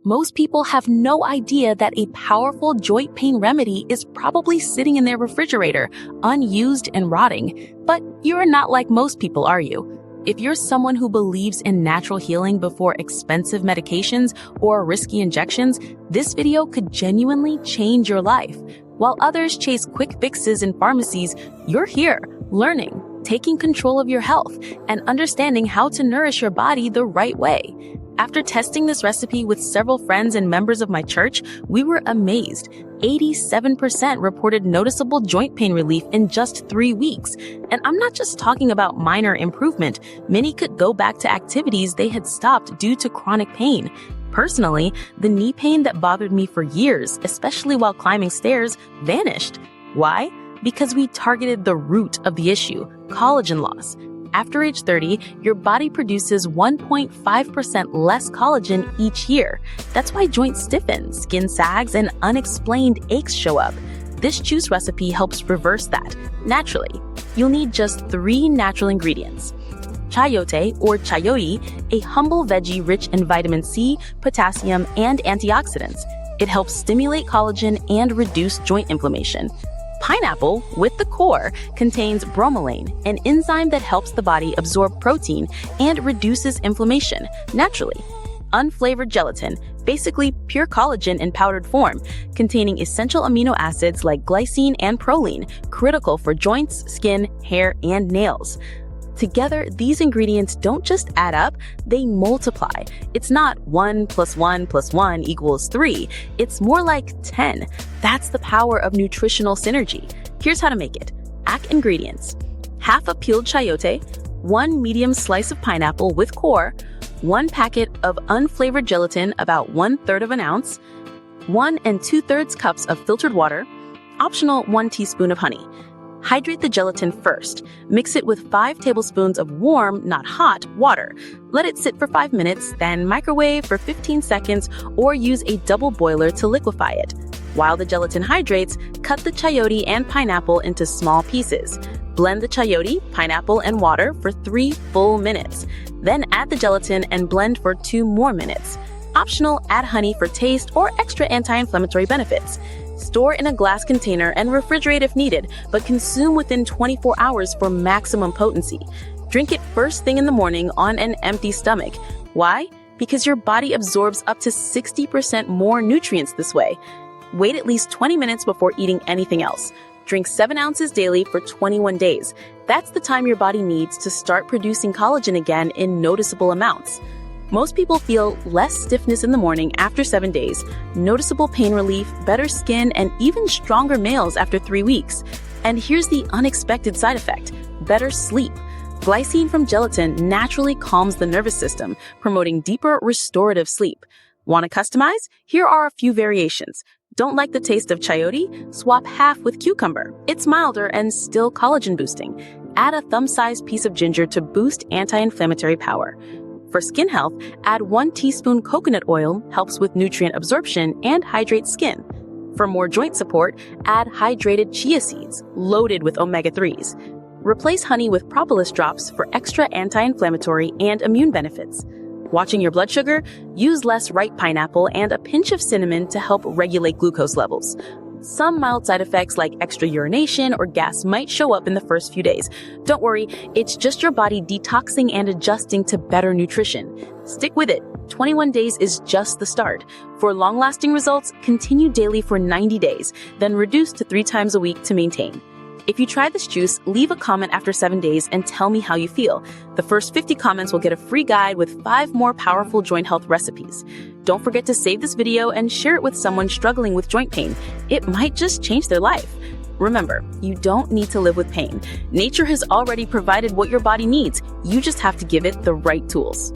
Most people have no idea that a powerful joint pain remedy is probably sitting in their refrigerator, unused and rotting. But you're not like most people, are you? If you're someone who believes in natural healing before expensive medications or risky injections, this video could genuinely change your life. While others chase quick fixes in pharmacies, you're here, learning, taking control of your health, and understanding how to nourish your body the right way. After testing this recipe with several friends and members of my church, we were amazed. 87% reported noticeable joint pain relief in just 3 weeks. And I'm not just talking about minor improvement. Many could go back to activities they had stopped due to chronic pain. Personally, the knee pain that bothered me for years, especially while climbing stairs, vanished. Why? Because we targeted the root of the issue, collagen loss. After age 30, your body produces 1.5% less collagen each year. That's why joints stiffen, skin sags, and unexplained aches show up. This juice recipe helps reverse that, naturally. You'll need just 3 natural ingredients. Chayote or chayote, a humble veggie rich in vitamin C, potassium, and antioxidants. It helps stimulate collagen and reduce joint inflammation. Pineapple, with the core, contains bromelain, an enzyme that helps the body absorb protein and reduces inflammation naturally. Unflavored gelatin, basically pure collagen in powdered form, containing essential amino acids like glycine and proline, critical for joints, skin, hair, and nails. Together, these ingredients don't just add up, they multiply. It's not 1 + 1 + 1 = 3. It's more like 10. That's the power of nutritional synergy. Here's how to make it. Act ingredients: half a peeled chayote, 1 medium slice of pineapple with core, 1 packet of unflavored gelatin about 1/3 of an ounce, 1 2/3 cups of filtered water, optional 1 teaspoon of honey. Hydrate the gelatin first. Mix it with 5 tablespoons of warm, not hot, water. Let it sit for 5 minutes, then microwave for 15 seconds or use a double boiler to liquefy it. While the gelatin hydrates, cut the chayote and pineapple into small pieces. Blend the chayote, pineapple, and water for 3 full minutes. Then add the gelatin and blend for 2 more minutes. Optional, add honey for taste or extra anti-inflammatory benefits. Store in a glass container and refrigerate if needed, but consume within 24 hours for maximum potency. Drink it first thing in the morning on an empty stomach. Why? Because your body absorbs up to 60% more nutrients this way. Wait at least 20 minutes before eating anything else. Drink 7 ounces daily for 21 days. That's the time your body needs to start producing collagen again in noticeable amounts. Most people feel less stiffness in the morning after 7 days, noticeable pain relief, better skin, and even stronger nails after 3 weeks. And here's the unexpected side effect: better sleep. Glycine from gelatin naturally calms the nervous system, promoting deeper restorative sleep. Want to customize? Here are a few variations. Don't like the taste of chayote? Swap half with cucumber. It's milder and still collagen boosting. Add a thumb-sized piece of ginger to boost anti-inflammatory power. For skin health, add 1 teaspoon coconut oil, helps with nutrient absorption and hydrates skin. For more joint support, add hydrated chia seeds, loaded with omega-3s. Replace honey with propolis drops for extra anti-inflammatory and immune benefits. Watching your blood sugar? Use less ripe pineapple and a pinch of cinnamon to help regulate glucose levels. Some mild side effects like extra urination or gas might show up in the first few days. Don't worry, it's just your body detoxing and adjusting to better nutrition. Stick with it. 21 days is just the start. For long-lasting results, continue daily for 90 days, then reduce to 3 times a week to maintain. If you try this juice, leave a comment after 7 days and tell me how you feel. The first 50 comments will get a free guide with 5 more powerful joint health recipes. Don't forget to save this video and share it with someone struggling with joint pain. It might just change their life. Remember, you don't need to live with pain. Nature has already provided what your body needs. You just have to give it the right tools.